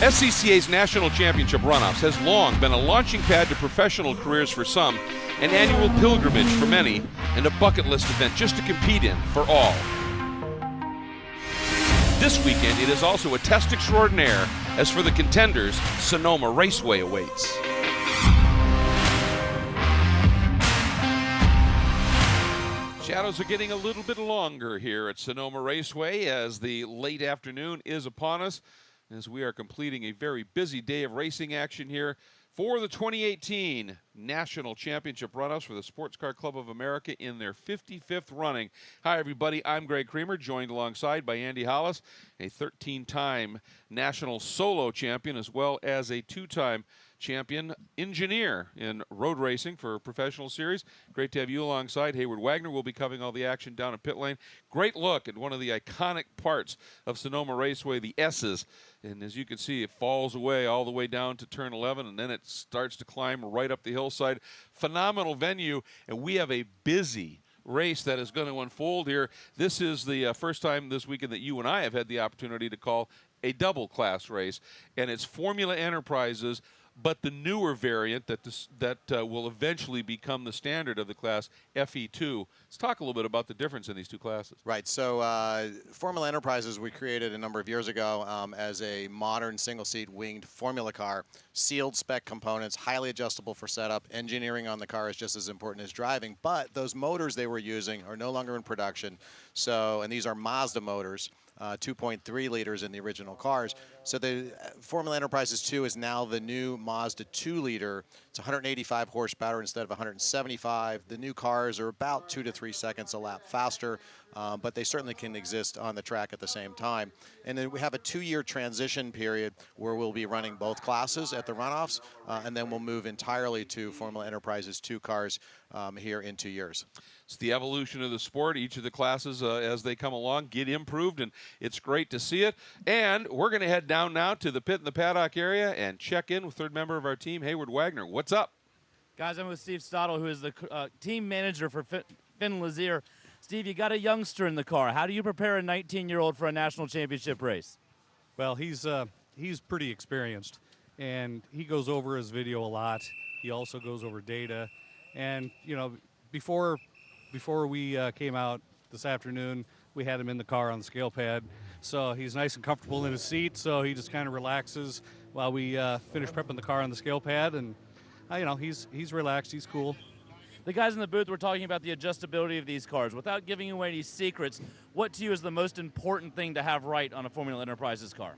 SCCA's National Championship Runoffs has long been a launching pad to professional careers for some, an annual pilgrimage for many, and a bucket list event just to compete in for all. This weekend, it is also a test extraordinaire, as for the contenders, Sonoma Raceway awaits. Shadows are getting a little bit longer here at Sonoma Raceway as the late afternoon is upon us, as we are completing a very busy day of racing action here for the 2018 National Championship Runoffs for the Sports Car Club of America in their 55th running. Hi, everybody. I'm Greg Creamer, joined alongside by Andy Hollis, a 13-time national solo champion, as well as a 2-time champion engineer in road racing for professional series. Great to have you alongside. Hayward Wagner will be covering all the action down at pit lane. Great look at one of the iconic parts of Sonoma Raceway, the S's. And as you can see, it falls away all the way down to turn 11, and then it starts to climb right up the hillside. Phenomenal venue, and we have a busy race that is going to unfold here. This is the first time this weekend that you and I have had the opportunity to call a double-class race, and it's Formula Enterprises, but the newer variant that will eventually become the standard of the class, FE2. Let's talk a little bit about the difference in these two classes. Right. So Formula Enterprises we created a number of years ago as a modern single-seat winged formula car, sealed spec components, highly adjustable for setup. Engineering on the car is just as important as driving, but those motors they were using are no longer in production. So, and these are Mazda motors. 2.3 liters in the original cars. So the Formula Enterprises 2 is now the new Mazda 2-liter. It's 185 horsepower instead of 175. The new cars are about 2 to 3 seconds a lap faster, but they certainly can exist on the track at the same time. And then we have a 2-year transition period where we'll be running both classes at the runoffs, and then we'll move entirely to Formula Enterprises 2 cars here in 2 years. It's the evolution of the sport. Each of the classes, as they come along, get improved, and it's great to see it. And we're going to head down now to the pit in the paddock area and check in with third member of our team, Hayward Wagner. What's up? Guys, I'm with Steve Stottle, who is the team manager for Finn Lazier. Steve, you got a youngster in the car. How do you prepare a 19-year-old for a national championship race? Well, he's pretty experienced, and he goes over his video a lot. He also goes over data. And, you know, before we came out this afternoon, we had him in the car on the scale pad. So he's nice and comfortable in his seat, so he just kind of relaxes while we finish prepping the car on the scale pad. And, you know, he's relaxed, he's cool. The guys in the booth were talking about the adjustability of these cars. Without giving away any secrets, what to you is the most important thing to have right on a Formula Enterprises car?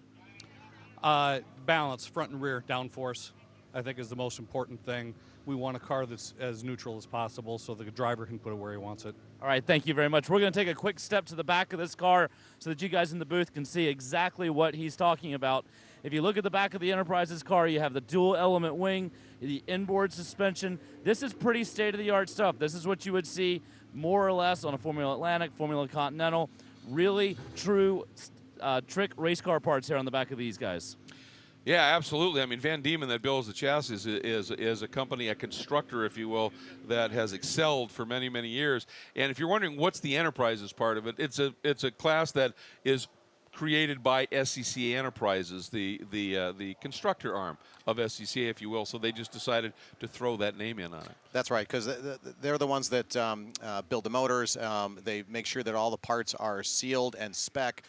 Balance, front and rear downforce, I think is the most important thing. We want a car that's as neutral as possible so the driver can put it where he wants it. All right, thank you very much. We're going to take a quick step to the back of this car so that you guys in the booth can see exactly what he's talking about. If you look at the back of the Enterprises car, you have the dual element wing, the inboard suspension. This is pretty state-of-the-art stuff. This is what you would see more or less on a Formula Atlantic, Formula Continental. Really true trick race car parts here on the back of these guys. Yeah, absolutely. I mean, Van Diemen, that builds the chassis, is a company, a constructor, if you will, that has excelled for many, many years. And if you're wondering what's the Enterprises part of it, it's a class that is created by SCCA Enterprises, the constructor arm of SCCA, if you will. So they just decided to throw that name in on it. That's right, because they're the ones that build the motors. They make sure that all the parts are sealed and spec.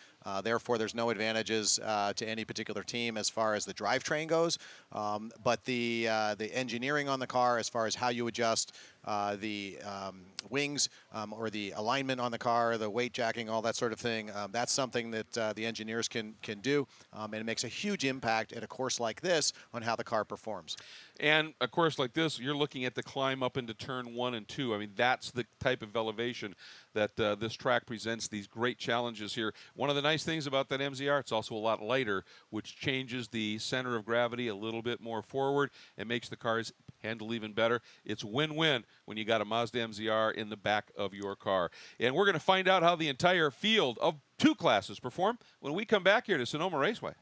Therefore, there's no advantages to any particular team as far as the drivetrain goes. But the engineering on the car, as far as how you adjust the wings or the alignment on the car, the weight jacking, all that sort of thing, that's something that the engineers can do. And it makes a huge impact at a course like this on how the car performs. And a course like this, you're looking at the climb up into turn 1 and 2. I mean, that's the type of elevation that this track presents, these great challenges here. One of the nice things about that MZR, it's also a lot lighter, which changes the center of gravity a little bit more forward and makes the cars handle even better. It's win-win when you got a Mazda MZR in the back of your car. And we're going to find out how the entire field of 2 classes perform when we come back here to Sonoma Raceway.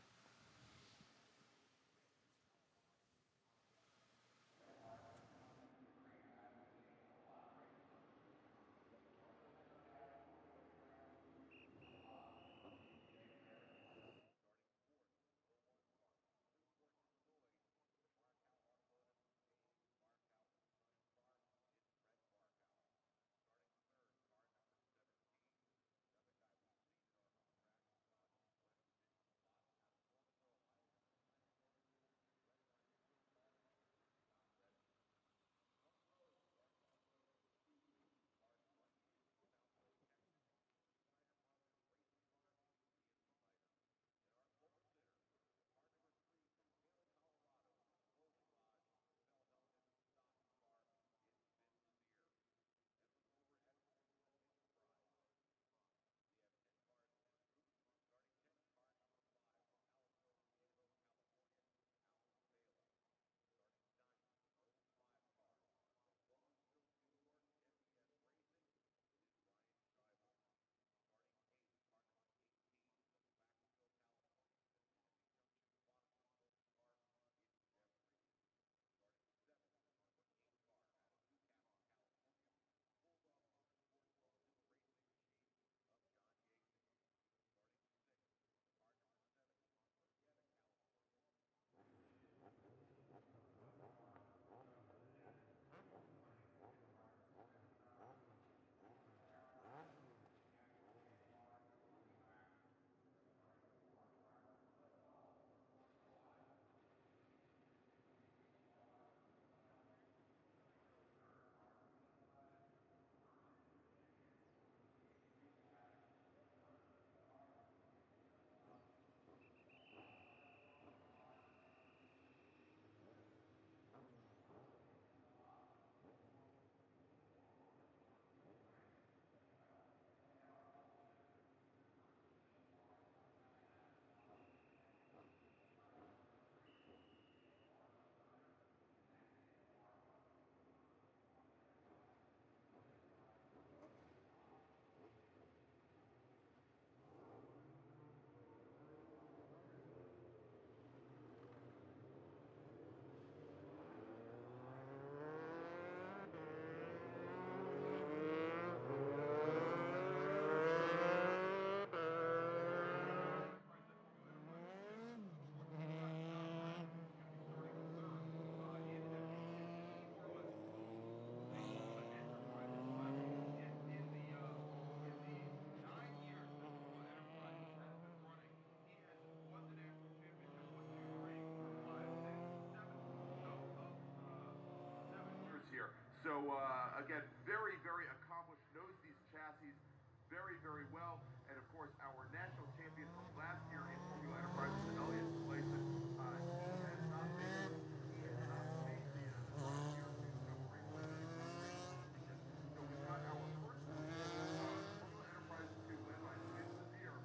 So again, very, very accomplished, knows these chassis very, very well. And of course, our national champion from last year in Formula Enterprises, Elliott Gleason, he has not made the so we've got our first Formula Enterprises 2 led by Finn Lazier.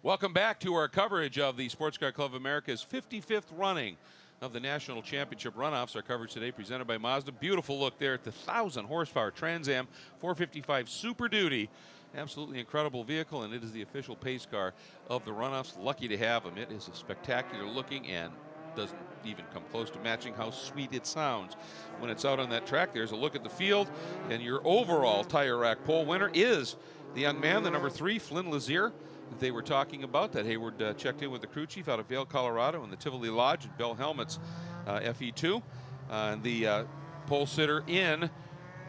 Welcome back to our coverage of the Sports Car Club of America's 55th running of the National Championship Runoffs. Our coverage today presented by Mazda. Beautiful look there at the 1,000 horsepower Trans Am 455 Super Duty. Absolutely incredible vehicle, and it is the official pace car of the Runoffs. Lucky to have them. It is a spectacular looking and doesn't even come close to matching how sweet it sounds when it's out on that track. There's a look at the field, and your overall tire rack pole winner is the young man, the number 3, Flynn Lazier, that they were talking about, that Hayward checked in with the crew chief out of Vail, Colorado, in the Tivoli Lodge and Bell Helmets FE2. And the pole sitter in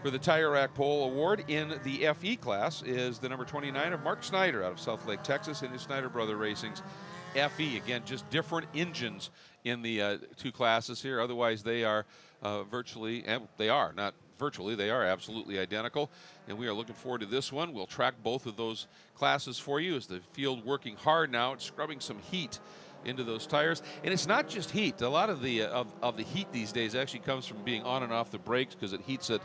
for the Tire Rack Pole Award in the FE class is the number 29 of Mark Snyder out of South Lake, Texas, in his Snyder Brother Racing's FE. Again, just different engines in the two classes here. Otherwise, they are virtually, and they are not virtually, they are absolutely identical, and we are looking forward to this one. We'll track both of those classes for you as the field working hard now. It's scrubbing some heat into those tires, and it's not just heat. A lot of the of the heat these days actually comes from being on and off the brakes because it heats it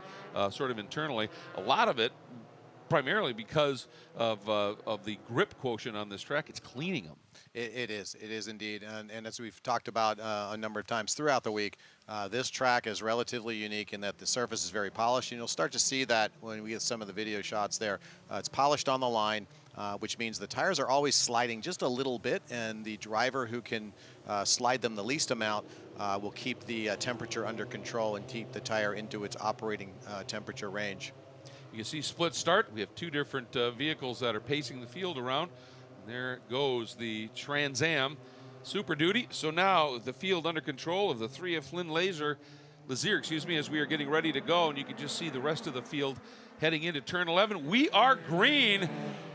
sort of internally. A lot of it primarily because of the grip quotient on this track. It's cleaning them. It is indeed, and as we've talked about a number of times throughout the week, this track is relatively unique in that the surface is very polished, and you'll start to see that when we get some of the video shots there. It's polished on the line, which means the tires are always sliding just a little bit, and the driver who can slide them the least amount will keep the temperature under control and keep the tire into its operating temperature range. You can see split start. We have two different vehicles that are pacing the field around. There goes the Trans Am Super Duty. So now the field under control of the 3 of Flynn Lazier, as we are getting ready to go. And you can just see the rest of the field heading into turn 11. We are green,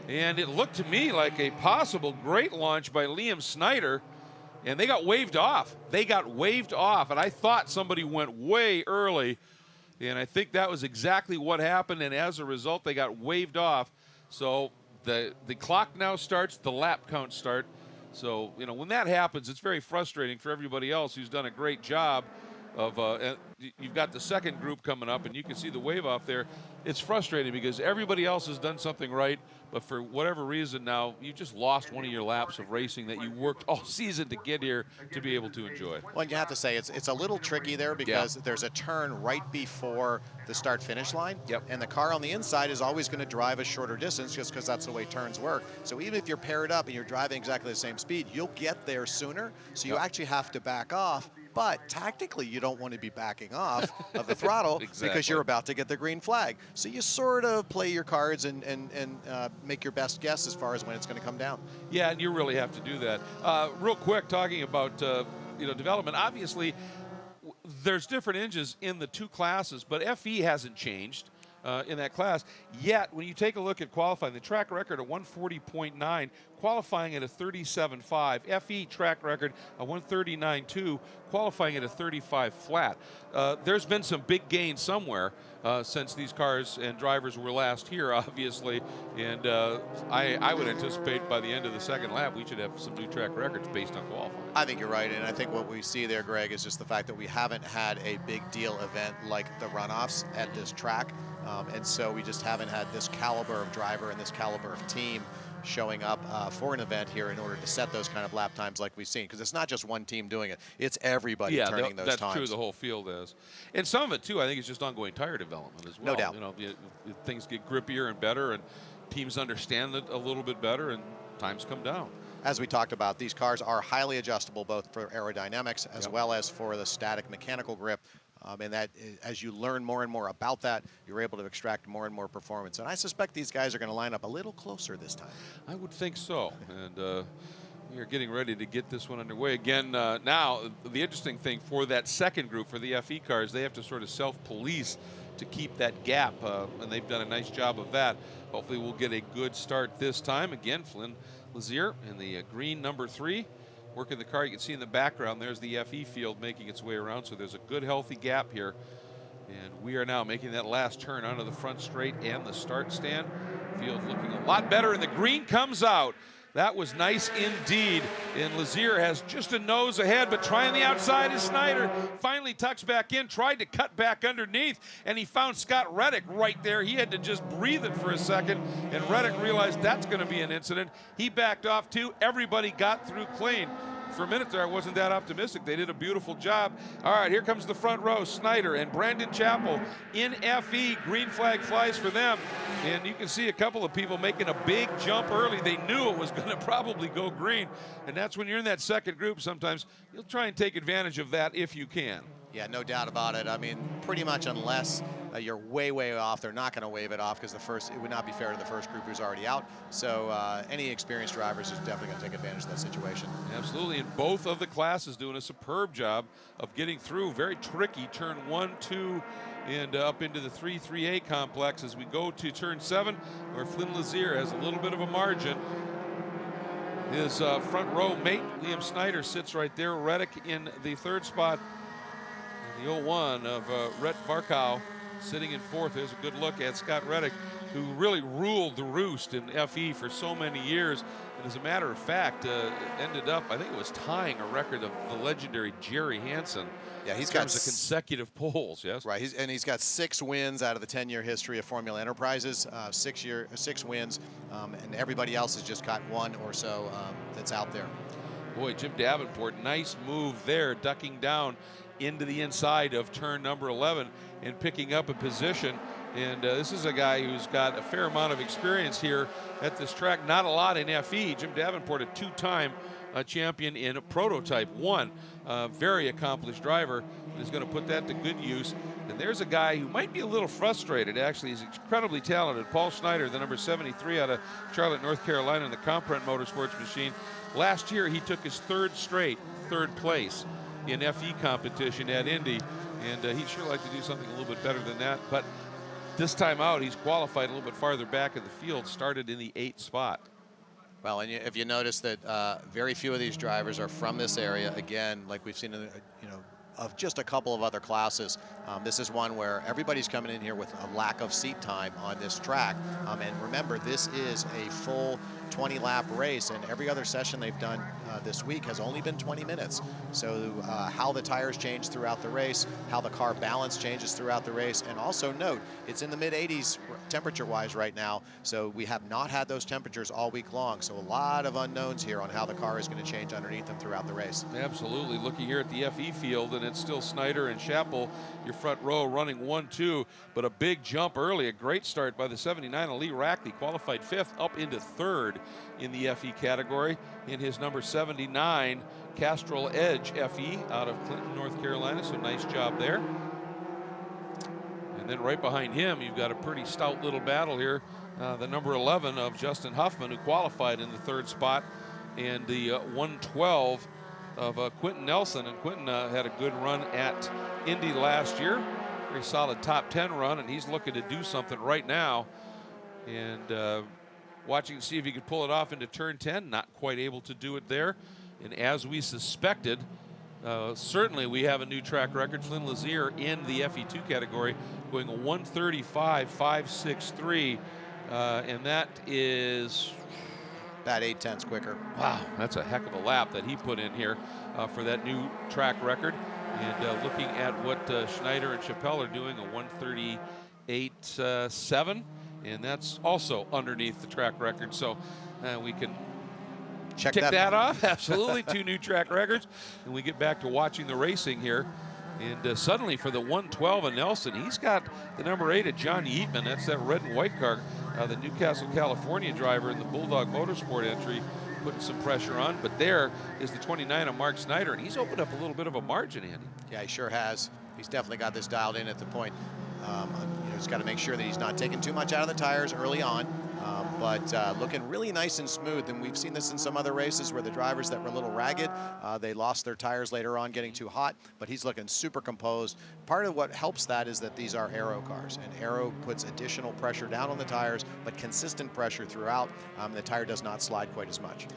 and it looked to me like a possible great launch by Liam Snyder. And they got waved off. And I thought somebody went way early. And I think that was exactly what happened. And as a result, they got waved off. So the clock now starts, the lap counts start. So, you know, when that happens, it's very frustrating for everybody else who's done a great job of, you've got the second group coming up, and you can see the wave off there. It's frustrating because everybody else has done something right, but for whatever reason now, you just lost one of your laps of racing that you worked all season to get here to be able to enjoy. Well, you have to say it's a little tricky there because there's a turn right before the start-finish line, and the car on the inside is always going to drive a shorter distance just because that's the way turns work. So even if you're paired up and you're driving exactly the same speed, you'll get there sooner, so you actually have to back off. But tactically, you don't want to be backing off of the throttle because you're about to get the green flag. So you sort of play your cards and make your best guess as far as when it's going to come down. Yeah, and you really have to do that. Real quick, talking about development. Obviously, there's different engines in the two classes, but FE hasn't changed in that class. Yet, when you take a look at qualifying, the track record at 140.9, qualifying at a 37.5. FE track record a 139.2, qualifying at a 35 flat. There's been some big gains somewhere since these cars and drivers were last here, obviously. And I would anticipate by the end of the second lap, we should have some new track records based on qualifying. I think you're right, and I think what we see there, Greg, is just the fact that we haven't had a big deal event like the Runoffs at this track. And so we just haven't had this caliber of driver and this caliber of team showing up for an event here in order to set those kind of lap times like we've seen. Because it's not just one team doing it. It's everybody turning those times. That's true. The whole field is. And some of it, too, I think it's just ongoing tire development as well. No doubt. You know, things get grippier and better, and teams understand it a little bit better, and times come down. As we talked about, these cars are highly adjustable both for aerodynamics as well as for the static mechanical grip. And that, as you learn more and more about that, you're able to extract more and more performance. And I suspect these guys are going to line up a little closer this time. I would think so. And We are getting ready to get this one underway again. Now, the interesting thing for that second group, for the FE cars, they have to sort of self-police to keep that gap, and they've done a nice job of that. Hopefully we'll get a good start this time. Again, Flynn Lazier in the green number 3, working the car. You can see in the background, there's the FE field making its way around, so there's a good, healthy gap here. And we are now making that last turn onto the front straight and the start stand. Field looking a lot better, and the green comes out. That was nice indeed. And Lazier has just a nose ahead, but trying the outside is Snyder. Finally tucks back in, tried to cut back underneath, and he found Scott Reddick right there. He had to just breathe it for a second, and Reddick realized that's going to be an incident. He backed off too. Everybody got through clean. For a minute there, I wasn't that optimistic. They did a beautiful job. All right, here comes the front row. Snyder and Brandon Chappell in FE. Green flag flies for them. And you can see a couple of people making a big jump early. They knew it was going to probably go green. And that's when you're in that second group, sometimes you'll try and take advantage of that if you can. Yeah, no doubt about it. I mean, pretty much unless you're way, way off, they're not going to wave it off because it would not be fair to the first group who's already out. So any experienced drivers is definitely going to take advantage of that situation. Absolutely, and both of the classes doing a superb job of getting through. Very tricky turn 1, 2, and up into the 3-3A complex as we go to turn 7, where Flynn Lazier has a little bit of a margin. His front row mate, Liam Snyder, sits right there. Reddick in the 3rd spot. The 01 of Rhett Barkow sitting in 4th. There's a good look at Scott Reddick, who really ruled the roost in FE for so many years. And as a matter of fact, ended up, I think it was tying a record of the legendary Jerry Hansen. Yeah, he's got got consecutive poles, yes? Right, he's got 6 wins out of the 10-year history of Formula Enterprises, 6 wins, and everybody else has just got 1 or so that's out there. Boy, Jim Davenport, nice move there, ducking down into the inside of turn number 11 and picking up a position. And this is a guy who's got a fair amount of experience here at this track. Not a lot in FE. Jim Davenport, a 2-time champion in Prototype 1. Very accomplished driver, and is going to put that to good use. And there's a guy who might be a little frustrated, actually. He's incredibly talented. Paul Schneider, the number 73 out of Charlotte, North Carolina, in the Comprent Motorsports machine. Last year, he took his 3rd straight, 3rd place in FE competition at Indy, and he'd sure like to do something a little bit better than that. But this time out, he's qualified a little bit farther back in the field, started in the 8th spot. Well, and if you notice that very few of these drivers are from this area, again, like we've seen in of just a couple of other classes. This is one where everybody's coming in here with a lack of seat time on this track. And remember, this is a full 20-lap race, and every other session they've done this week has only been 20 minutes. So how the tires change throughout the race, how the car balance changes throughout the race, and also note, it's in the mid-80s temperature-wise right now, so we have not had those temperatures all week long. So a lot of unknowns here on how the car is going to change underneath them throughout the race. Absolutely. Looking here at the FE field, and it's still Snyder and Chappell, your front row, running 1-2, but a big jump early. A great start by the 79 Lee Rackley, qualified 5th, up into 3rd in the FE category in his number 79 Castrol Edge FE out of Clinton, North Carolina. So nice job there. And then right behind him, you've got a pretty stout little battle here. The number 11 of Justin Huffman, who qualified in the 3rd spot, and the 112 of Quentin Nelson. And Quentin had a good run at Indy last year. Very solid top 10 run, and he's looking to do something right now. And watching to see if he could pull it off into turn 10. Not quite able to do it there. And as we suspected, certainly we have a new track record. Flynn Lazier in the FE2 category going a 1:35.563, and that is about 8/10 quicker. Wow, that's a heck of a lap that he put in here for that new track record. And looking at what Schneider and Chappell are doing, a 1:38.7, and that's also underneath the track record. So we can Check tick that off. Absolutely, 2 new track records, and we get back to watching the racing here. And suddenly for the 112 of Nelson, he's got the number 8 of John Yeatman. That's that red and white car, the Newcastle, California driver in the Bulldog Motorsport entry, putting some pressure on. But there is the 29 of Mark Snyder, and he's opened up a little bit of a margin, Andy. Yeah, he sure has. He's definitely got this dialed in at the point. He's got to make sure that he's not taking too much out of the tires early on. but looking really nice and smooth. And we've seen this in some other races where the drivers that were a little ragged, they lost their tires later on getting too hot, but he's looking super composed. Part of what helps that is that these are aero cars, and aero puts additional pressure down on the tires, but consistent pressure throughout. The tire does not slide quite as much.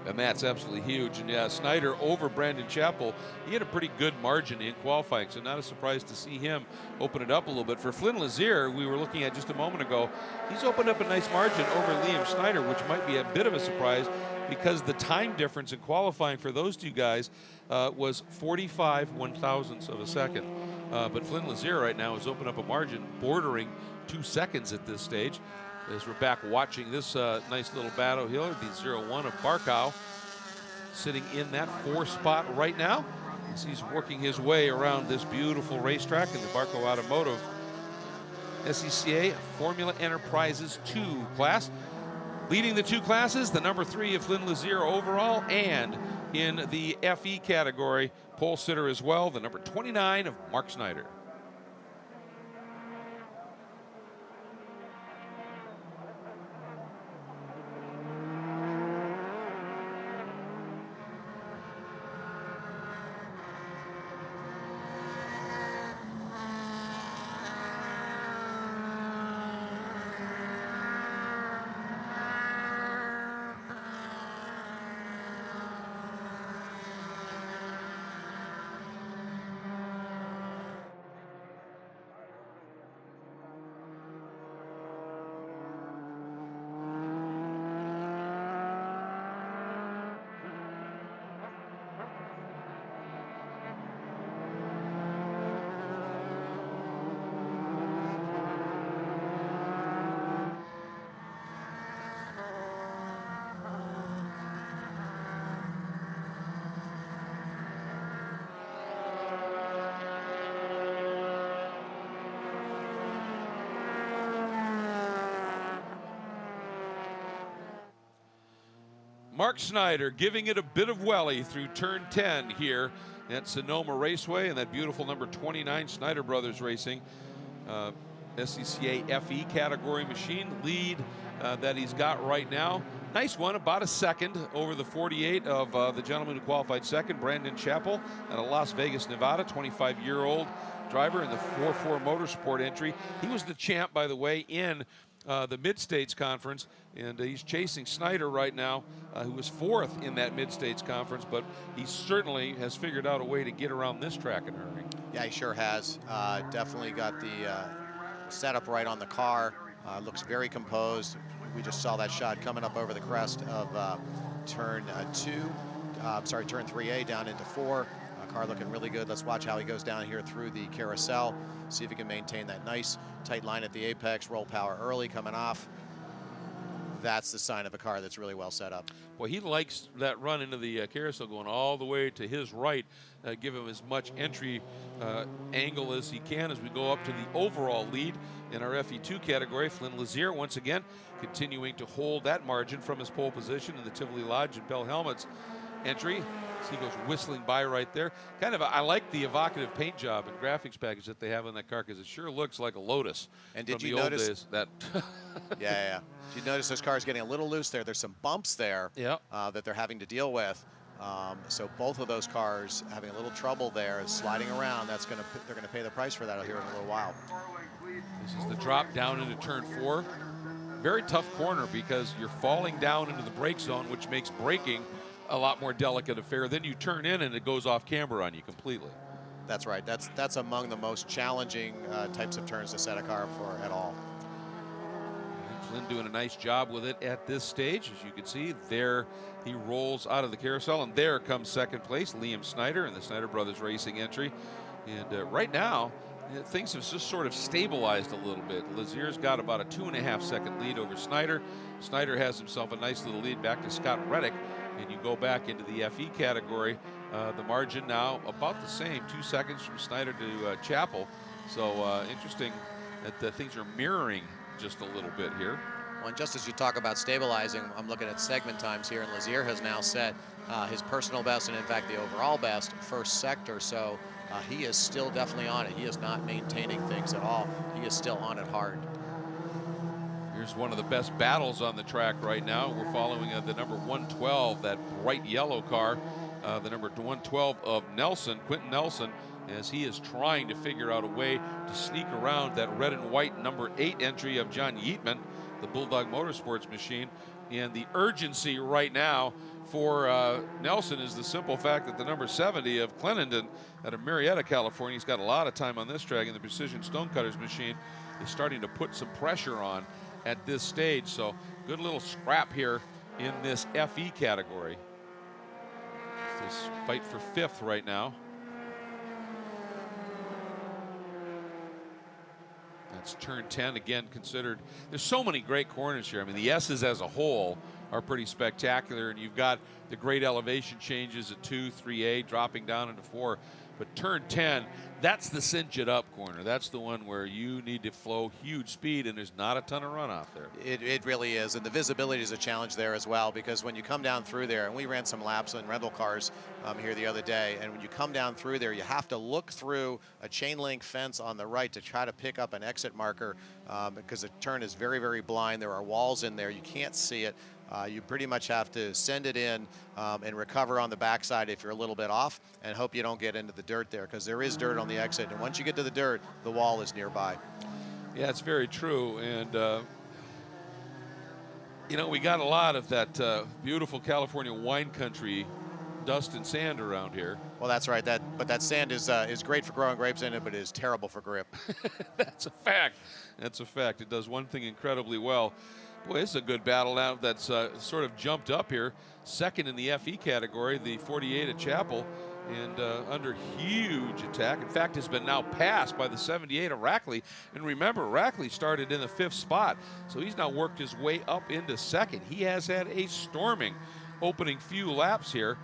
And that's absolutely huge. And yeah, Snyder over Brandon Chappell, he had a pretty good margin in qualifying, so not a surprise to see him open it up a little bit. For Flynn Lazier, we were looking at just a moment ago, he's opened up a nice margin over Liam Snyder, which might be a bit of a surprise because the time difference in qualifying for those two guys was 45 one-thousandths of a second. But Flynn Lazier right now has opened up a margin bordering 2 seconds at this stage. As we're back watching this nice little battle here, the 0-1 of Barkow, sitting in that 4 spot right now as he's working his way around this beautiful racetrack in the Barkow Automotive SCCA Formula Enterprises 2 class. Leading the 2 classes, the number 3 of Flynn Lazier overall, and in the FE category, pole sitter as well, the number 29 of Mark Snyder. Mark Snyder giving it a bit of welly through turn 10 here at Sonoma Raceway, and that beautiful number 29 Snyder Brothers Racing SCCA FE category machine lead that he's got right now. Nice one, about a second over the 48 of the gentleman who qualified second, Brandon Chappell, out of Las Vegas, Nevada, 25-year-old driver in the 4-4 Motorsport entry. He was the champ, by the way, in the Mid-States Conference, and he's chasing Snyder right now, who was 4th in that Mid-States Conference, but he certainly has figured out a way to get around this track in a hurry. Yeah, he sure has. Definitely got the setup right on the car. Looks very composed. We just saw that shot coming up over the crest of turn 3A down into 4. Car looking really good. Let's watch how he goes down here through the carousel. See if he can maintain that nice tight line at the apex. Roll power early coming off. That's the sign of a car that's really well set up. Well, he likes that run into the carousel going all the way to his right. Give him as much entry angle as he can as we go up to the overall lead in our FE2 category. Flynn Lazier once again continuing to hold that margin from his pole position in the Tivoli Lodge and Bell Helmets entry. He goes whistling by right there. I like the evocative paint job and graphics package that they have on that car, because it sure looks like a Lotus. And did from you the old notice days. That? yeah. Did you notice this car is getting a little loose there? There's some bumps there that they're having to deal with. So both of those cars having a little trouble there, sliding around. They're gonna pay the price for that here in a little while. This is the drop down into turn 4. Very tough corner because you're falling down into the brake zone, which makes braking a lot more delicate affair. Then you turn in and it goes off camber on you completely. That's right. That's among the most challenging types of turns to set a car up for at all. Flynn doing a nice job with it at this stage. As you can see, there he rolls out of the carousel, and there comes second place, Liam Snyder in the Snyder Brothers Racing entry. And right now, things have just sort of stabilized a little bit. Lazier's got about a 2.5 second lead over Snyder. Snyder has himself a nice little lead back to Scott Reddick. And you go back into the FE category, the margin now about the same, 2 seconds from Snyder to Chappell. So interesting that things are mirroring just a little bit here. Well, and just as you talk about stabilizing, I'm looking at segment times here, and Lazier has now set his personal best and, in fact, the overall best first sector. So he is still definitely on it. He is not maintaining things at all. He is still on it hard. Here's Here's one of the best battles on the track right now. We're following the number 112, that bright yellow car, the number 112 of Nelson, Quentin Nelson, as he is trying to figure out a way to sneak around that red and white number 8 entry of John Yeatman, the Bulldog Motorsports machine. And the urgency right now for Nelson is the simple fact that the number 70 of Clennenden out of Marietta, California, he's got a lot of time on this track, and the Precision Stonecutters machine is starting to put some pressure on at this stage. So good little scrap here in this FE category. This fight for 5th right now. That's turn 10, again considered. There's so many great corners here. I mean, the S's as a whole are pretty spectacular, and you've got the great elevation changes at 2, 3A, dropping down into 4. But turn 10, that's the cinch it up corner. That's the one where you need to flow huge speed, and there's not a ton of runoff there. It really is, and the visibility is a challenge there as well, because when you come down through there, and we ran some laps in rental cars here the other day, and when you come down through there, you have to look through a chain link fence on the right to try to pick up an exit marker, because the turn is very, very blind. There are walls in there. You can't see it. You pretty much have to send it in and recover on the backside if you're a little bit off, and hope you don't get into the dirt there, because there is dirt on the exit, and once you get to the dirt, the wall is nearby. Yeah, it's very true. And you know, we got a lot of that beautiful California wine country dust and sand around here. Well, that's right. But that sand is great for growing grapes in it, but it is terrible for grip. That's a fact. That's a fact. It does one thing incredibly well. Boy, this is a good battle now that's sort of jumped up here. Second in the FE category, the 48 at Chapel, and under huge attack. In fact, has been now passed by the 78 of Rackley. And remember, Rackley started in the 5th spot, so he's now worked his way up into second. He has had a storming opening few laps here,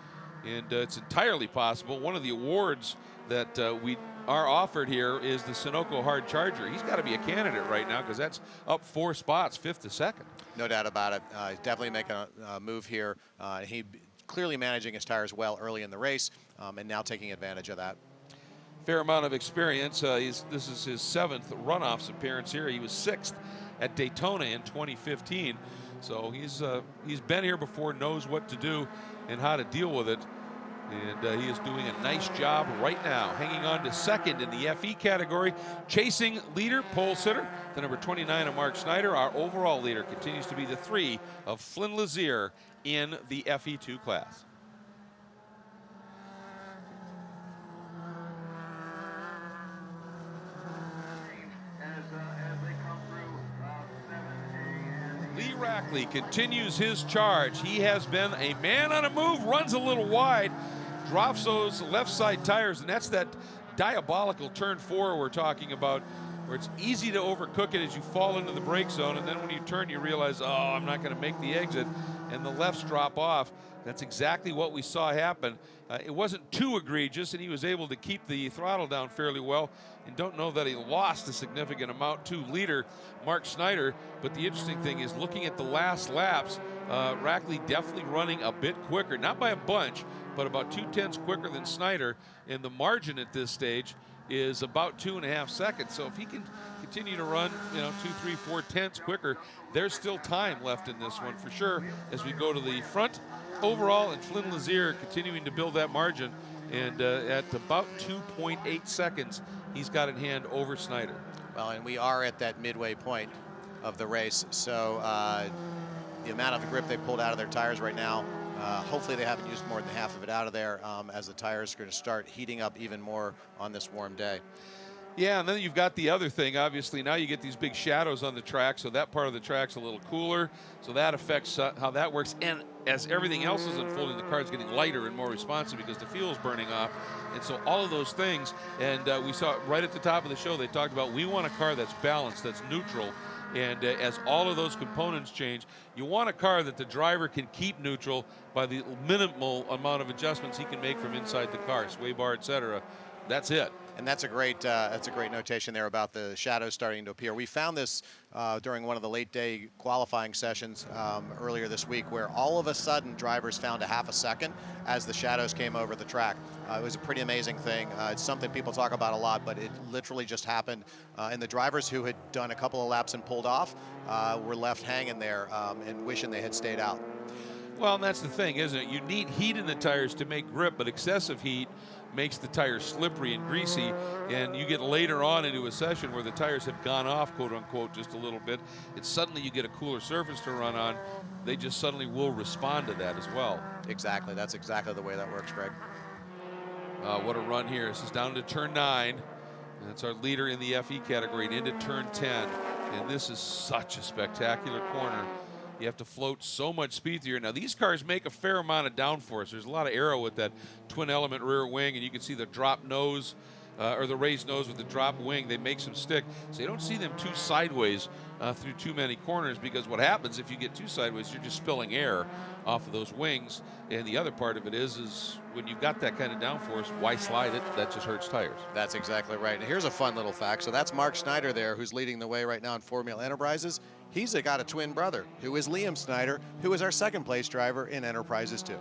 and it's entirely possible. One of the awards that we are offered here is the Sunoco Hard Charger. He's got to be a candidate right now, because that's up 4 spots, 5th to 2nd. No doubt about it. He's definitely making a move here. He clearly managing his tires well early in the race, and now taking advantage of that. Fair amount of experience. This is his 7th Runoffs appearance here. He was 6th at Daytona in 2015. So he's been here before, knows what to do and how to deal with it. And he is doing a nice job right now, hanging on to 2nd in the FE category. Chasing leader, pole sitter, the number 29 of Mark Snyder. Our overall leader continues to be the 3 of Flynn Lazier in the FE2 class. Lee Rackley continues his charge. He has been a man on a move, runs a little wide, drops those left side tires, and that's that diabolical turn 4 we're talking about, where it's easy to overcook it as you fall into the brake zone, and then when you turn you realize, oh, I'm not going to make the exit, and the lefts drop off. That's exactly what we saw happen. It wasn't too egregious, and he was able to keep the throttle down fairly well, and don't know that he lost a significant amount to leader Mark Snyder. But the interesting thing is, looking at the last laps, Rackley definitely running a bit quicker, not by a bunch, but about 0.2 quicker than Snyder, and the margin at this stage is about 2.5 seconds. So if he can continue to run, 2, 3, 4 tenths quicker, there's still time left in this one for sure as we go to the front overall, and Flynn Lazier continuing to build that margin, and at about 2.8 seconds, he's got in hand over Snyder. Well, and we are at that midway point of the race, so the amount of grip they pulled out of their tires right now, hopefully they haven't used more than half of it out of there, as the tires are going to start heating up even more on this warm day. Yeah, and then you've got the other thing. Obviously, now you get these big shadows on the track, so that part of the track's a little cooler. So that affects how that works. And as everything else is unfolding, the car's getting lighter and more responsive because the fuel's burning off. And so all of those things, and we saw right at the top of the show, they talked about, we want a car that's balanced, that's neutral. And as all of those components change, you want a car that the driver can keep neutral by the minimal amount of adjustments he can make from inside the car, sway bar, etc. That's it. And that's a great notation there about the shadows starting to appear. We found this during one of the late day qualifying sessions earlier this week, where all of a sudden drivers found a half a second as the shadows came over the track. It was a pretty amazing thing. It's something people talk about a lot, but it literally just happened. And the drivers who had done a couple of laps and pulled off were left hanging there and wishing they had stayed out. Well, and that's the thing, isn't it? You need heat in the tires to make grip, but excessive heat makes the tires slippery and greasy, and you get later on into a session where the tires have gone off, quote unquote, just a little bit, and suddenly you get a cooler surface to run on. They just suddenly will respond to that as well. Exactly. That's exactly the way that works, Greg. What a run here. This is down to turn 9. And that's our leader in the FE category, and into turn 10. And this is such a spectacular corner. You have to float so much speed through here. Now, these cars make a fair amount of downforce. There's a lot of aero with that twin element rear wing, and you can see the drop nose, or the raised nose with the drop wing. They make some stick. So you don't see them too sideways through too many corners, because what happens if you get too sideways, you're just spilling air off of those wings. And the other part of it is when you've got that kind of downforce, why slide it? That just hurts tires. That's exactly right. And here's a fun little fact. So that's Mark Snyder there, who's leading the way right now in Formula Enterprises. He's got a twin brother, who is Liam Snyder, who is our second place driver in Enterprises too.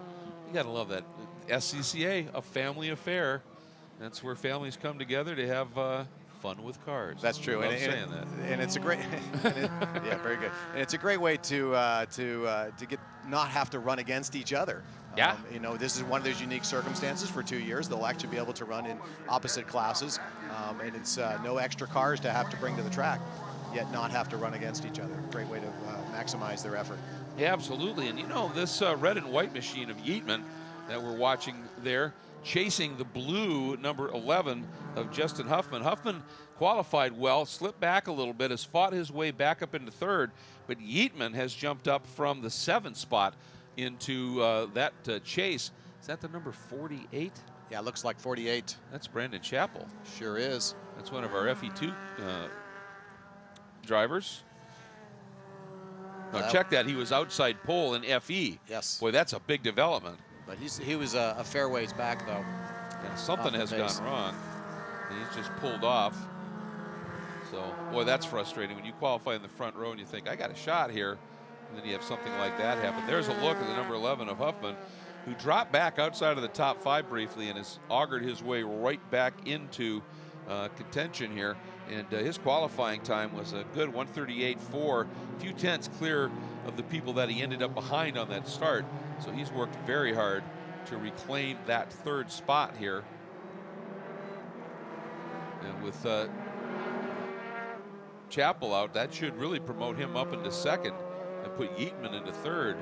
You got to love that. SCCA, a family affair. That's where families come together to have fun with cars. That's true. Love saying that. And it's a great, yeah, very good. And it's a great way to get not have to run against each other. Yeah. You know, this is one of those unique circumstances. For 2 years, they'll actually be able to run in opposite classes, and it's no extra cars to have to bring to the track, yet not have to run against each other. Great way to maximize their effort. Yeah, absolutely. And you know, this red and white machine of Yeatman that we're watching there, chasing the blue number 11 of Justin Huffman. Huffman qualified well, slipped back a little bit, has fought his way back up into third, but Yeatman has jumped up from the 7th spot into that chase. Is that the number 48? Yeah, looks like 48. That's Brandon Chappell. Sure is. That's one of our FE2 drivers. Now check that, he was outside pole in FE. Yes. Boy, that's a big development. But he was a fair ways back, though. Yeah, something has pace. gone wrong, and he's just pulled off. So, boy, that's frustrating when you qualify in the front row and you think, I got a shot here, and then you have something like that happen. There's a look at the number 11 of Huffman, who dropped back outside of the top 5 briefly and has augured his way right back into contention here. And his qualifying time was a good 1:38.4, a few tenths clear of the people that he ended up behind on that start. So he's worked very hard to reclaim that 3rd spot here. And with Chappell out, that should really promote him up into 2nd and put Yeatman into 3rd.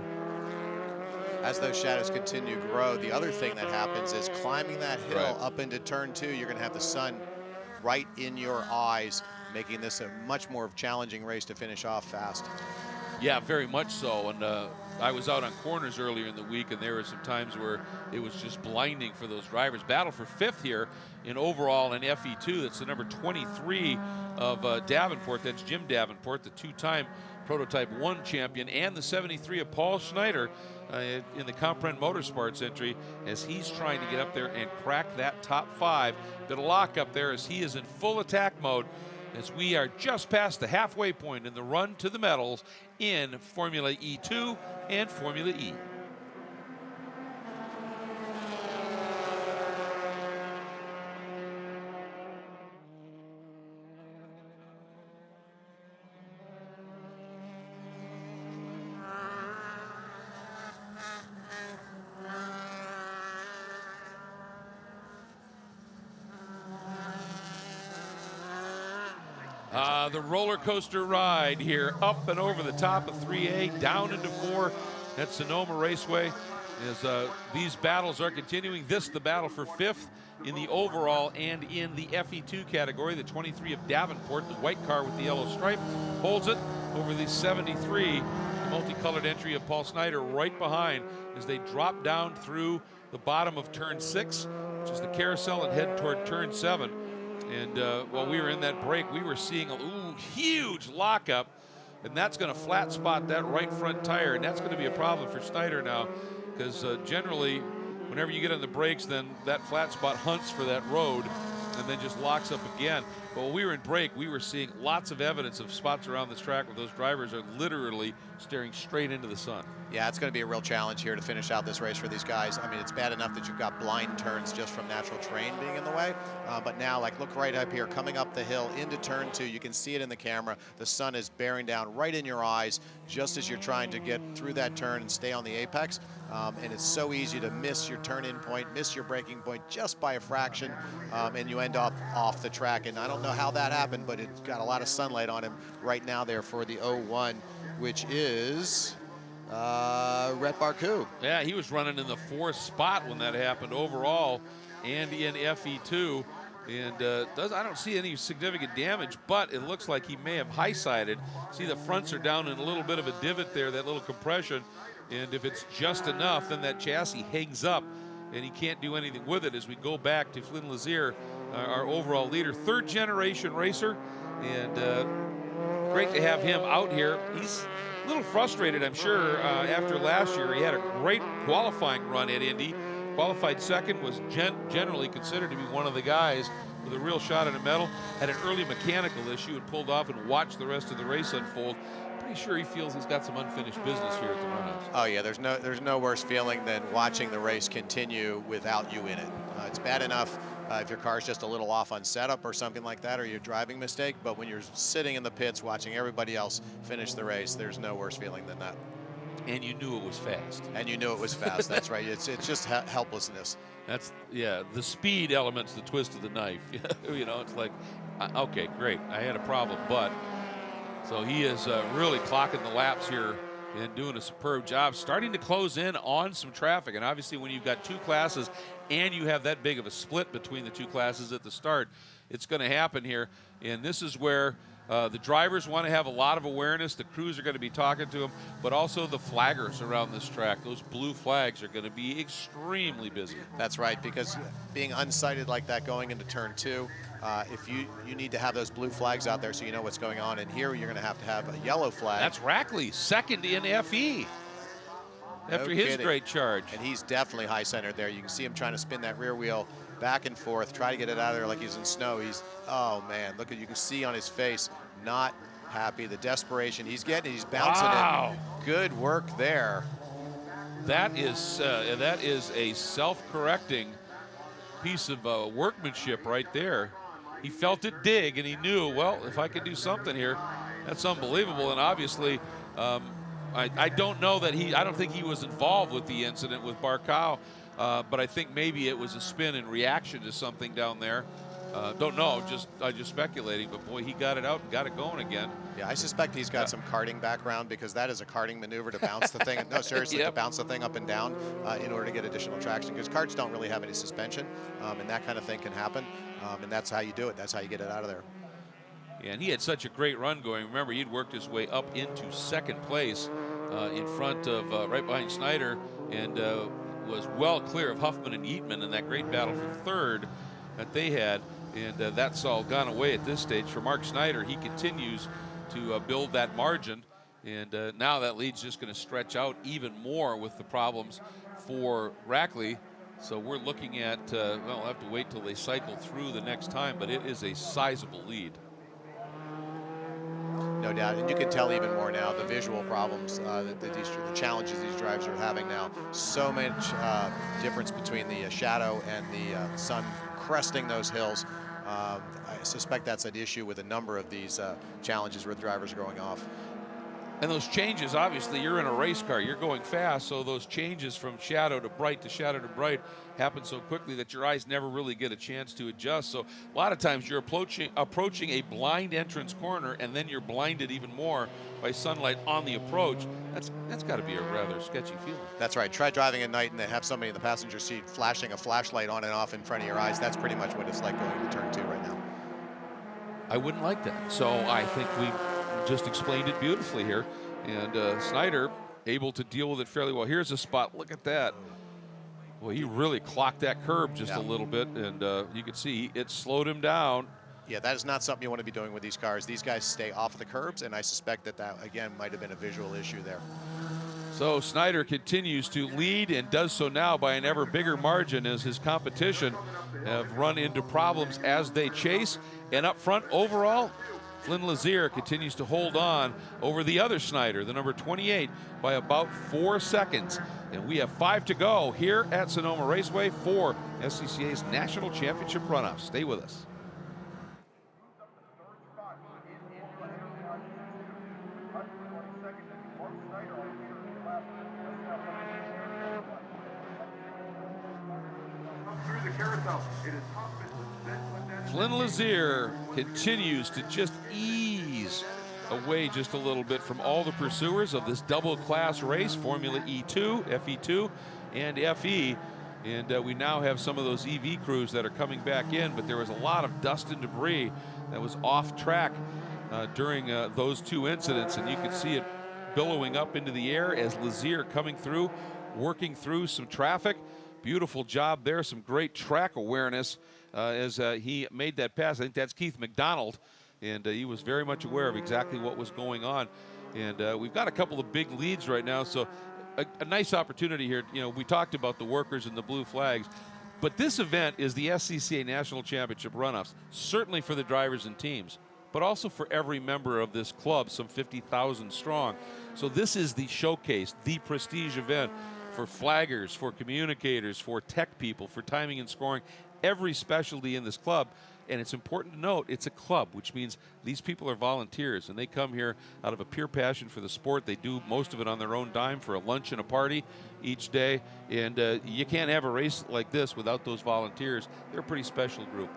As those shadows continue to grow, the other thing that happens is climbing that hill Right. up into turn 2, you're going to have the sun right in your eyes, making this a much more challenging race to finish off fast. Yeah, very much so. And I was out on corners earlier in the week, and there were some times where it was just blinding for those drivers. Battle for 5th here in overall in FE2. That's the number 23 of Davenport. That's Jim Davenport, the 2-time Prototype 1 champion, and the 73 of Paul Schneider in the Comprend Motorsports entry, as he's trying to get up there and crack that top 5. Bit of lock up there as he is in full attack mode, as we are just past the halfway point in the run to the medals in Formula E2 and Formula E. The roller coaster ride here, up and over the top of 3A, down into 4 at Sonoma Raceway. As these battles are continuing, this the battle for 5th in the overall and in the FE2 category. The 23 of Davenport, the white car with the yellow stripe, holds it over the 73, the multicolored entry of Paul Snyder right behind as they drop down through the bottom of turn 6, which is the carousel, and head toward turn 7. And while we were in that break, we were seeing a huge lockup, and that's going to flat spot that right front tire, and that's going to be a problem for Snyder now, because generally, whenever you get on the brakes, then that flat spot hunts for that road, and then just locks up again. But when we were in break, we were seeing lots of evidence of spots around this track where those drivers are literally staring straight into the sun. Yeah, it's going to be a real challenge here to finish out this race for these guys. I mean, it's bad enough that you've got blind turns just from natural terrain being in the way. But now, like, look right up here, coming up the hill into turn 2. You can see it in the camera. The sun is bearing down right in your eyes just as you're trying to get through that turn and stay on the apex. And it's so easy to miss your turn-in point, miss your braking point just by a fraction, and you end up off the track. And I don't know how that happened, but it got a lot of sunlight on him right now there for the 01, which is Rhett Barku. Yeah, he was running in the 4th spot when that happened overall and in FE2. And I don't see any significant damage, but it looks like he may have high-sided. See, the fronts are down in a little bit of a divot there, that little compression. And if it's just enough, then that chassis hangs up, and he can't do anything with it as we go back to Flynn Lazier, our overall leader, 3rd-generation racer. And great to have him out here. He's a little frustrated, I'm sure, after last year. He had a great qualifying run at Indy. Qualified 2nd, was generally considered to be one of the guys with a real shot at a medal. Had an early mechanical issue and pulled off and watched the rest of the race unfold. Pretty sure he feels he's got some unfinished business here at the Runoffs. Oh yeah, there's no worse feeling than watching the race continue without you in it. It's bad enough if your car's just a little off on setup or something like that, or your driving mistake, but when you're sitting in the pits watching everybody else finish the race, there's no worse feeling than that. And you knew it was fast. And you knew it was fast. That's right. It's just helplessness. That's, yeah, the speed element's the twist of the knife. You know, it's like, okay, great, I had a problem, but so he is really clocking the laps here and doing a superb job, starting to close in on some traffic. And obviously when you've got 2 classes and you have that big of a split between the 2 classes at the start, it's going to happen here. And this is where the drivers want to have a lot of awareness. The crews are going to be talking to them, but also the flaggers around this track. Those blue flags are going to be extremely busy. That's right, because being unsighted like that going into turn 2, if you need to have those blue flags out there so you know what's going on. And here you're going to have a yellow flag. That's Rackley, 2nd in FE. After his great charge. And he's definitely high-centered there. You can see him trying to spin that rear wheel back and forth, try to get it out of there like he's in snow. Oh man, look, you can see on his face, not happy. The desperation he's getting, he's bouncing it. Good work there. That is a self-correcting piece of workmanship right there. He felt it dig, and he knew, well, if I could do something here, that's unbelievable. And obviously, I don't know that I don't think he was involved with the incident with Barkow. But I think maybe it was a spin in reaction to something down there. Don't know, I'm just speculating, but boy, he got it out and got it going again. Yeah, I suspect he's got some karting background, because that is a karting maneuver to bounce the thing. No, seriously, to bounce the thing up and down in order to get additional traction, because karts don't really have any suspension, and that kind of thing can happen, and that's how you do it. That's how you get it out of there. Yeah, and he had such a great run going. Remember, he'd worked his way up into 2nd place in front of, right behind Snyder, and was well clear of Huffman and Eatman in that great battle for 3rd that they had. And that's all gone away at this stage. For Mark Snyder, he continues to build that margin. And now that lead's just going to stretch out even more with the problems for Rackley. So we're looking at, well, we'll have to wait till they cycle through the next time, but it is a sizable lead. No doubt, and you can tell even more now the visual problems, the challenges these drivers are having now. So much difference between the shadow and the sun cresting those hills. I suspect that's an issue with a number of these challenges where the drivers are going off. And those changes, obviously, you're in a race car, you're going fast, so those changes from shadow to bright happen so quickly that your eyes never really get a chance to adjust. So a lot of times you're approaching a blind entrance corner, and then you're blinded even more by sunlight on the approach. That's got to be a rather sketchy feeling. That's right. Try driving at night and then have somebody in the passenger seat flashing a flashlight on and off in front of your eyes. That's pretty much what it's like going to turn 2 right now. I wouldn't like that. So I think we've just explained it beautifully here. And Snyder able to deal with it fairly well. Here's a spot. Look at that. Well, he really clocked that curb just a little bit, and you can see it slowed him down. Yeah, that is not something you want to be doing with these cars. These guys stay off the curbs, and I suspect that again, might have been a visual issue there. So Snyder continues to lead and does so now by an ever bigger margin as his competition have run into problems as they chase. And up front overall, Flynn Lazier continues to hold on over the other Snyder, the number 28, by about 4 seconds. And we have 5 to go here at Sonoma Raceway for SCCA's National Championship Runoffs. Stay with us. Flynn Lazier continues to just ease away just a little bit from all the pursuers of this double class race, Formula E2, FE2, and FE. And we now have some of those EV crews that are coming back in, but there was a lot of dust and debris that was off track during those 2 incidents, and you could see it billowing up into the air as Lazier coming through, working through some traffic. Beautiful job there, some great track awareness as he made that pass. I think that's Keith McDonald, and he was very much aware of exactly what was going on. And we've got a couple of big leads right now, so a nice opportunity here. You know, we talked about the workers and the blue flags, but this event is the SCCA National Championship Runoffs, certainly for the drivers and teams, but also for every member of this club, some 50,000 strong. So this is the showcase, the prestige event for flaggers, for communicators, for tech people, for timing and scoring, every specialty in this club. And it's important to note, it's a club, which means these people are volunteers, and they come here out of a pure passion for the sport. They do most of it on their own dime for a lunch and a party each day. And you can't have a race like this without those volunteers. They're a pretty special group.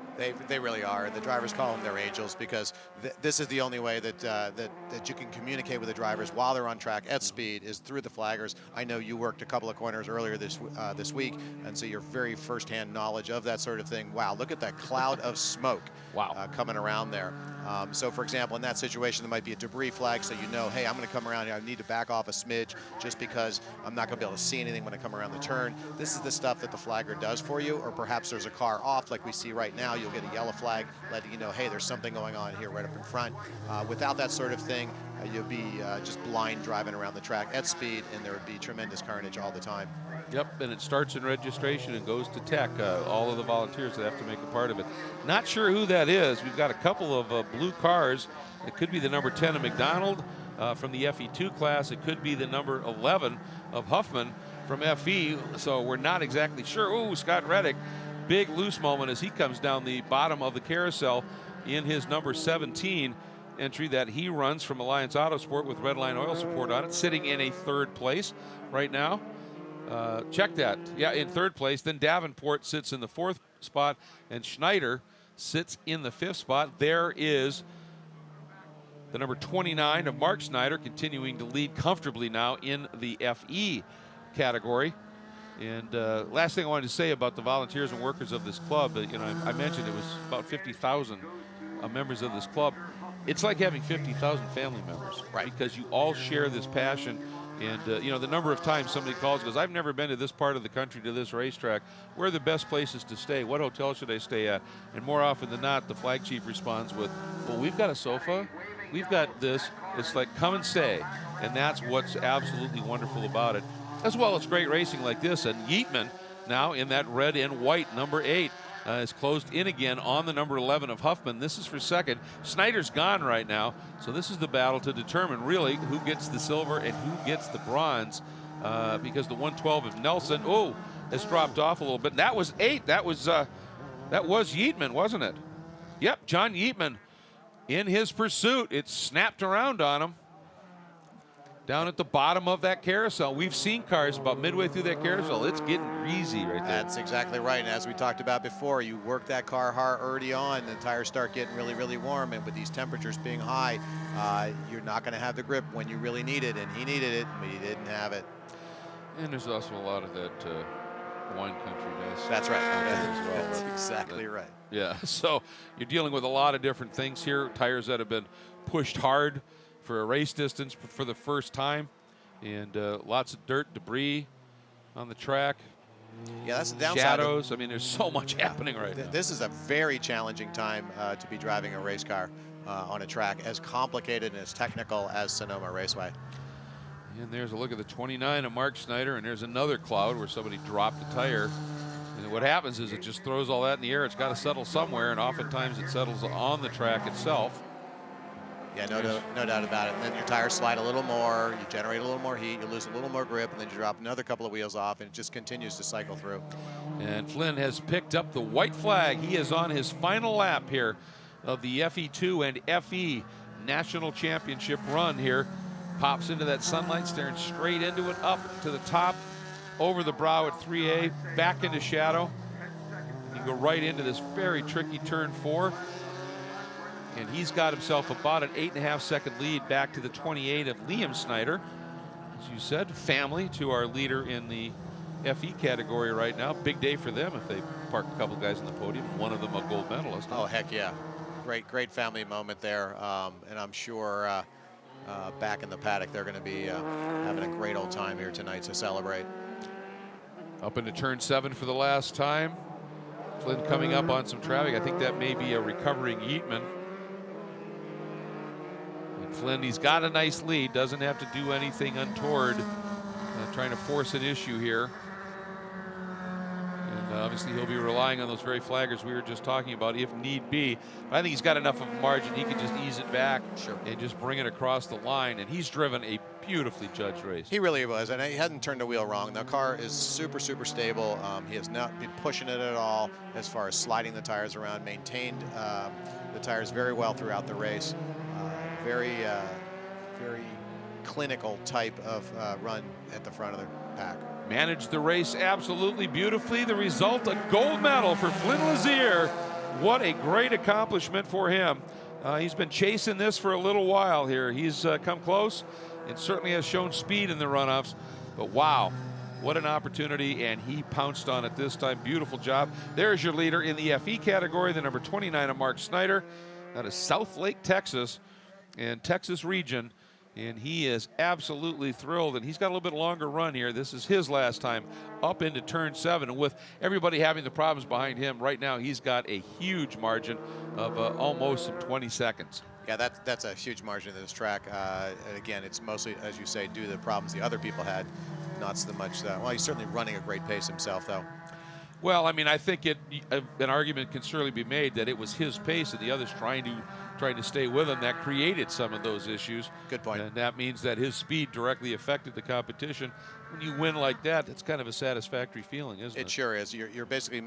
They really are. The drivers call them their angels because this is the only way that you can communicate with the drivers while they're on track at speed is through the flaggers. I know you worked a couple of corners earlier this week, and so your very firsthand knowledge of that sort of thing. Wow, look at that cloud of smoke. Wow. Coming around there. So, for example, in that situation, there might be a debris flag, so you know, hey, I'm going to come around here. I need to back off a smidge just because I'm not going to be able to see anything when I come around the turn. This is the stuff that the flagger does for you, or perhaps there's a car off like we see right now. You'll get a yellow flag letting you know, hey, there's something going on here right up in front. Without that sort of thing, you'll be just blind driving around the track at speed, and there would be tremendous carnage all the time. Yep, and it starts in registration and goes to tech, all of the volunteers that have to make a part of it. Not sure who that is. We've got a couple of blue cars. It could be the number 10 of McDonald from the FE2 class. It could be the number 11 of Huffman from FE, so we're not exactly sure. Ooh, Scott Reddick, big loose moment as he comes down the bottom of the carousel in his number 17 entry that he runs from Alliance Autosport with Redline Oil support on it, sitting in a 3rd place right now. Check that. Yeah, in 3rd place. Then Davenport sits in the 4th spot, and Schneider sits in the 5th spot. There is the number 29 of Mark Schneider continuing to lead comfortably now in the FE category. And last thing I wanted to say about the volunteers and workers of this club, you know, I mentioned it was about 50,000 members of this club. It's like having 50,000 family members, right? Because you all share this passion. And, you know, the number of times somebody calls and goes, I've never been to this part of the country, to this racetrack. Where are the best places to stay? What hotel should I stay at? And more often than not, the flag chief responds with, well, we've got a sofa. We've got this. It's like, come and stay. And that's what's absolutely wonderful about it. As well as great racing like this. And Yeatman now in that red and white number 8. Is closed in again on the number 11 of Huffman. This is for 2nd. Snyder's gone right now, so this is the battle to determine really who gets the silver and who gets the bronze, because the 112 of Nelson, has dropped off a little bit. And that was 8. That was Yeatman, wasn't it? Yep, John Yeatman in his pursuit. It snapped around on him down at the bottom of that carousel. We've seen cars about midway through that carousel. It's getting greasy right there. That's exactly right. And as we talked about before, you work that car hard early on, the tires start getting really, really warm. And with these temperatures being high, you're not going to have the grip when you really need it. And he needed it, but he didn't have it. And there's also a lot of that wine country days. That's right. As well. That's exactly right. Yeah, so you're dealing with a lot of different things here. Tires that have been pushed hard for a race distance for the first time, and lots of dirt, debris on the track. Yeah, that's the downside. Shadows. I mean, there's so much happening right now. This is a very challenging time to be driving a race car on a track as complicated and as technical as Sonoma Raceway. And there's a look at the 29 of Mark Snyder, and there's another cloud where somebody dropped a tire. And what happens is it just throws all that in the air. It's got to settle somewhere, and oftentimes it settles on the track itself. Yeah, no doubt about it. And then your tires slide a little more, you generate a little more heat, you lose a little more grip, and then you drop another couple of wheels off, and it just continues to cycle through. And Flynn has picked up the white flag. He is on his final lap here of the FE2 and FE National Championship run here. Pops into that sunlight, staring straight into it, up to the top, over the brow at 3A, back into shadow. You go right into this very tricky turn 4. And he's got himself about an 8.5-second lead back to the 28 of Liam Snyder. As you said, family to our leader in the FE category right now. Big day for them if they park a couple guys on the podium, one of them a gold medalist. Oh, heck yeah. Great family moment there. And I'm sure back in the paddock, they're going to be having a great old time here tonight to celebrate. Up into turn 7 for the last time. Flynn coming up on some traffic. I think that may be a recovering Yeatman. And Flynn, he's got a nice lead, doesn't have to do anything untoward, trying to force an issue here. And obviously he'll be relying on those very flaggers we were just talking about if need be. But I think he's got enough of a margin. He can just ease it back and just bring it across the line. And he's driven a beautifully judged race. He really was, and he hadn't turned the wheel wrong. The car is super stable. He has not been pushing it at all as far as sliding the tires around, maintained the tires very well throughout the race. Very clinical type of run at the front of the pack. Managed the race absolutely beautifully. The result, a gold medal for Flynn Lazier. What a great accomplishment for him. He's been chasing this for a little while here. He's come close and certainly has shown speed in the runoffs. But wow, what an opportunity, and he pounced on it this time. Beautiful job. There's your leader in the FE category, the number 29 of Mark Snyder. Out of South Lake, Texas, and Texas region. And he is absolutely thrilled, and he's got a little bit longer run here. This is his last time up into turn 7, and with everybody having the problems behind him right now, he's got a huge margin of almost some 20 seconds. Yeah, that's a huge margin in this track. And again, it's mostly, as you say, due to the problems the other people had, not so much well, he's certainly running a great pace himself, though. Well, I mean, I think an argument can certainly be made that it was his pace and the others trying to stay with him that created some of those issues. Good point. And that means that his speed directly affected the competition. When you win like that, it's kind of a satisfactory feeling, isn't it? It sure is. You're basically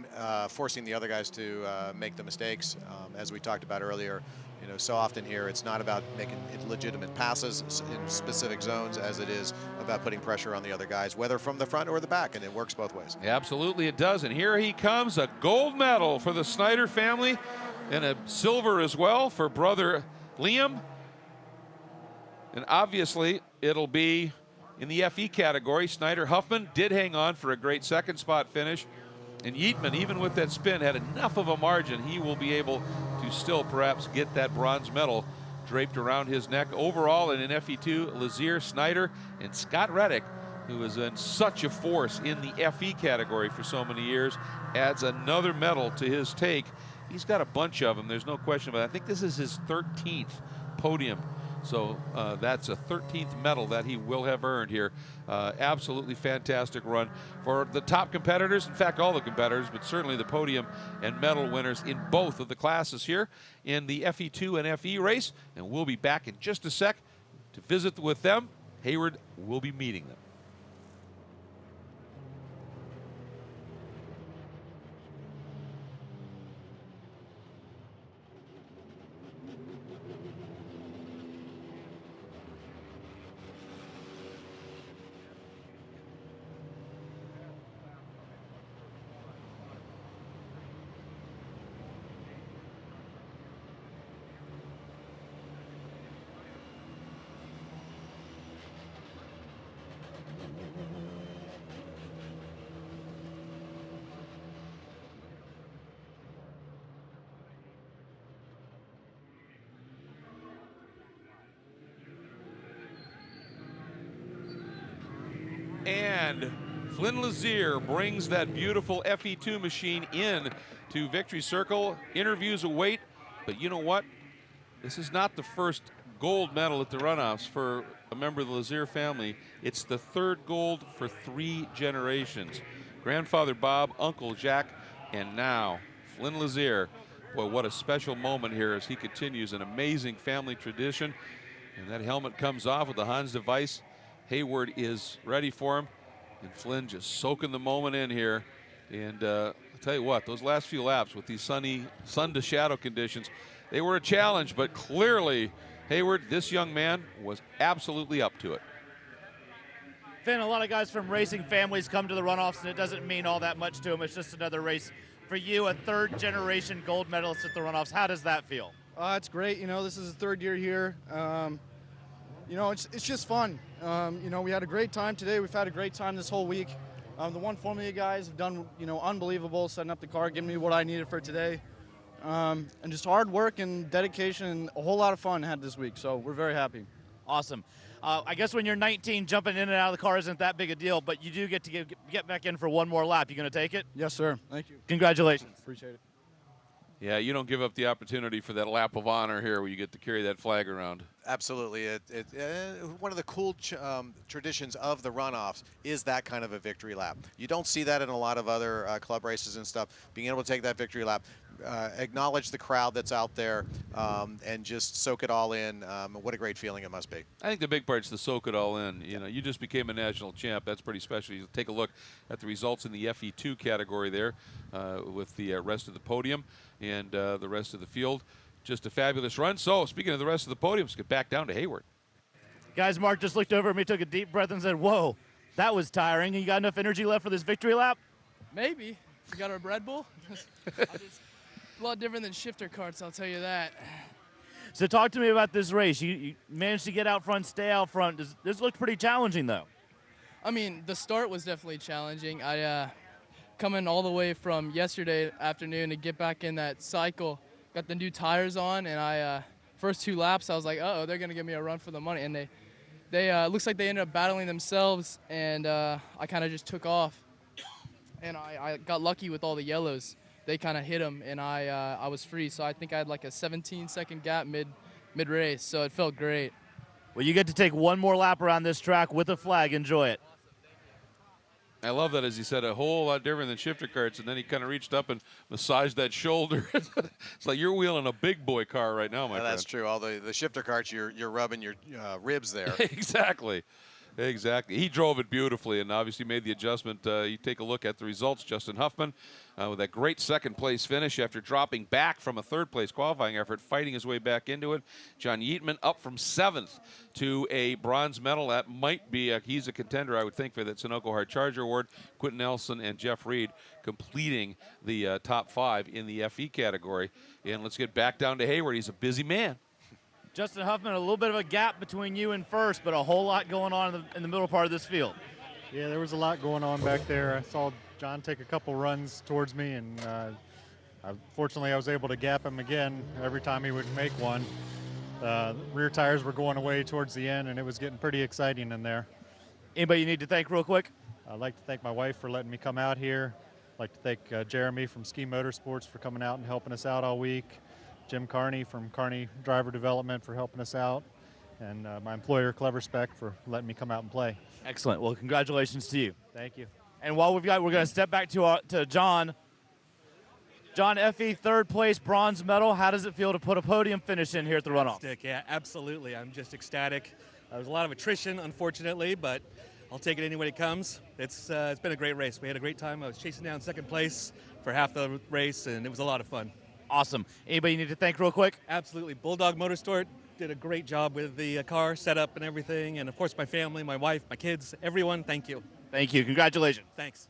forcing the other guys to make the mistakes, as we talked about earlier. You know, so often here it's not about making legitimate passes in specific zones as it is about putting pressure on the other guys, whether from the front or the back, and it works both ways. Absolutely it does, and here he comes, a gold medal for the Snyder family and a silver as well for brother Liam. And obviously it'll be in the FE category. Snyder Huffman did hang on for a great second spot finish. And Yeatman, even with that spin, had enough of a margin. He will be able to still perhaps get that bronze medal draped around his neck. Overall, in an FE2, Lazier, Snyder, and Scott Reddick, who has been such a force in the FE category for so many years, adds another medal to his take. He's got a bunch of them, there's no question about it. I think this is his 13th podium. So that's a 13th medal that he will have earned here. Absolutely fantastic run for the top competitors. In fact, all the competitors, but certainly the podium and medal winners in both of the classes here in the FE2 and FE race. And we'll be back in just a sec to visit with them. Hayward will be meeting them. And Flynn Lazier brings that beautiful FE2 machine in to Victory Circle. Interviews await, but you know what? This is not the first gold medal at the Runoffs for a member of the Lazier family. It's the third gold for 3 generations. Grandfather Bob, Uncle Jack, and now Flynn Lazier. Boy, what a special moment here as he continues an amazing family tradition. And that helmet comes off with the Hans device. Hayward is ready for him. And Flynn just soaking the moment in here. And I'll tell you what, those last few laps with these sunny sun-to-shadow conditions, they were a challenge, but clearly, Hayward, this young man, was absolutely up to it. Finn, a lot of guys from racing families come to the Runoffs, and it doesn't mean all that much to them. It's just another race. For you, a third-generation gold medalist at the Runoffs, how does that feel? It's great. You know, this is the third year here. You know, it's just fun. You know, we had a great time today. We've had a great time this whole week. The One Formula guys have done, you know, unbelievable setting up the car, giving me what I needed for today. And just hard work and dedication and a whole lot of fun had this week. So we're very happy. Awesome. I guess when you're 19, jumping in and out of the car isn't that big a deal, but you do get to get back in for one more lap. You going to take it? Yes, sir. Thank you. Congratulations. Appreciate it. Yeah, you don't give up the opportunity for that lap of honor here where you get to carry that flag around. Absolutely. One of the cool traditions of the Runoffs is that kind of a victory lap. You don't see that in a lot of other club races and stuff. Being able to take that victory lap, acknowledge the crowd that's out there, and just soak it all in. What a great feeling it must be. I think the big part's to soak it all in. You know, you just became a national champ. That's pretty special. You take a look at the results in the FE2 category there with the rest of the podium and the rest of the field. Just a fabulous run. So, speaking of the rest of the podium, let's get back down to Hayward. Guys, Mark just looked over at me, took a deep breath, and said, whoa, that was tiring. You got enough energy left for this victory lap? Maybe. We got our Red Bull. A lot different than shifter carts, I'll tell you that. So talk to me about this race. You managed to get out front, stay out front. This looked pretty challenging, though. I mean, the start was definitely challenging. I coming all the way from yesterday afternoon to get back in that cycle, got the new tires on, and I first 2 laps, I was like, uh-oh, they're going to give me a run for the money. And they looks like they ended up battling themselves, and I kind of just took off. And I got lucky with all the yellows. They kind of hit them, and I was free. So I think I had like a 17-second gap mid-race, so it felt great. Well, you get to take one more lap around this track with a flag. Enjoy it. I love that, as he said, a whole lot different than shifter carts, and then he kind of reached up and massaged that shoulder. It's like you're wheeling a big boy car right now, my friend. That's true. All the shifter carts, you're rubbing your ribs there. Exactly. He drove it beautifully and obviously made the adjustment. You take a look at the results. Justin Huffman with that great second-place finish after dropping back from a third-place qualifying effort, fighting his way back into it. John Yeatman up from 7th to a bronze medal. That might be he's a contender, I would think, for that Sunoco Hard Charger Award. Quentin Nelson and Jeff Reed completing the top 5 in the FE category. And let's get back down to Hayward. He's a busy man. Justin Huffman, a little bit of a gap between you and first, but a whole lot going on in the middle part of this field. Yeah, there was a lot going on back there. I saw John take a couple runs towards me, and fortunately I was able to gap him again every time he would make one. Rear tires were going away towards the end, and it was getting pretty exciting in there. Anybody you need to thank real quick? I'd like to thank my wife for letting me come out here. I'd like to thank Jeremy from Ski Motorsports for coming out and helping us out all week. Jim Carney from Carney Driver Development for helping us out, and my employer, Clever Spec, for letting me come out and play. Excellent. Well, congratulations to you. Thank you. And while we're going to step back to John. John, FE third place, bronze medal. How does it feel to put a podium finish in here at the Runoff? Yeah, absolutely. I'm just ecstatic. There's a lot of attrition, unfortunately, but I'll take it any way it comes. It's been a great race. We had a great time. I was chasing down second place for half the race, and it was a lot of fun. Awesome. Anybody you need to thank real quick? Absolutely. Bulldog Motorsport did a great job with the car setup and everything. And, of course, my family, my wife, my kids, everyone, thank you. Thank you. Congratulations. Thanks.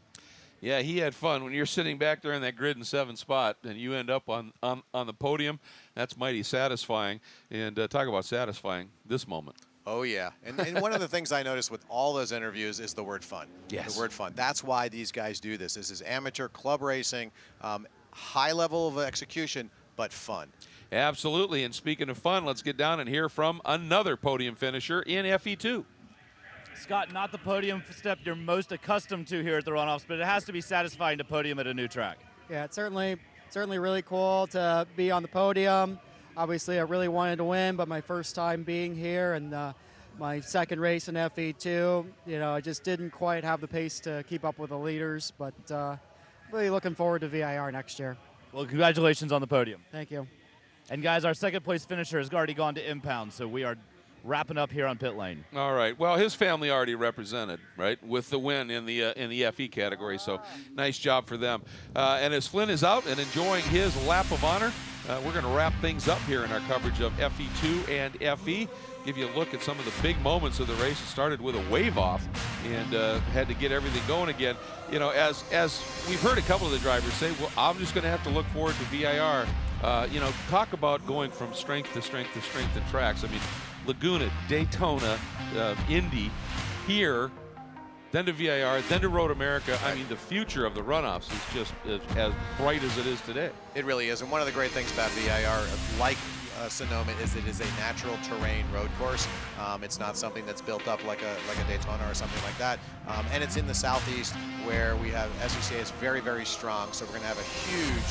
Yeah, he had fun. When you're sitting back there in that grid in 7th spot and you end up on the podium, that's mighty satisfying. And talk about satisfying this moment. Oh, yeah. And one of the things I noticed with all those interviews is the word fun. Yes. The word fun. That's why these guys do this. This is amateur club racing. High level of execution, but fun. Absolutely. And speaking of fun, let's get down and hear from another podium finisher in FE2. Scott, not the podium step you're most accustomed to here at the Runoffs, but it has to be satisfying to podium at a new track. Yeah, it's certainly really cool to be on the podium. Obviously, I really wanted to win, but my first time being here and my second race in FE2, I just didn't quite have the pace to keep up with the leaders, but really looking forward to VIR next year. Well, congratulations on the podium. Thank you. And guys, our second place finisher has already gone to impound, so we are wrapping up here on pit lane. All right. Well, his family already represented, right, with the win in the FE category. So nice job for them. And as Flynn is out and enjoying his lap of honor, we're going to wrap things up here in our coverage of FE2 and FE. Give you a look at some of the big moments of the race. It started with a wave off and had to get everything going again. As we've heard a couple of the drivers say, well, I'm just going to have to look forward to VIR. Talk about going from strength to strength to strength in tracks. I mean, Laguna, Daytona, Indy, here, then to VIR, then to Road America. I mean, the future of the runoffs is just as bright as it is today. It really is, and one of the great things about VIR, like Sonoma, is it is a natural terrain road course. It's not something that's built up like a Daytona or something like that. And it's in the southeast where we have SCCA is very, very strong. So we're going to have a huge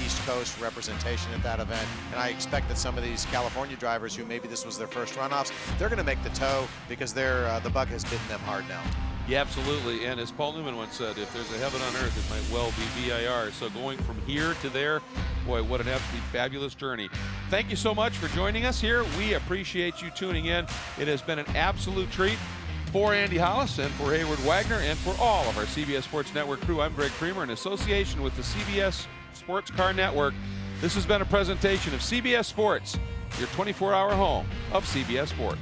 East Coast representation at that event. And I expect that some of these California drivers who maybe this was their first runoffs, they're going to make the tow because the bug has bitten them hard now. Yeah, absolutely. And as Paul Newman once said, if there's a heaven on earth, it might well be VIR. So going from here to there, boy, what an absolutely fabulous journey. Thank you so much for joining us here. We appreciate you tuning in. It has been an absolute treat. For Andy Hollis and for Hayward Wagner and for all of our CBS Sports Network crew, I'm Greg Creamer in association with the CBS Sports Car Network. This has been a presentation of CBS Sports, your 24-hour home of CBS Sports.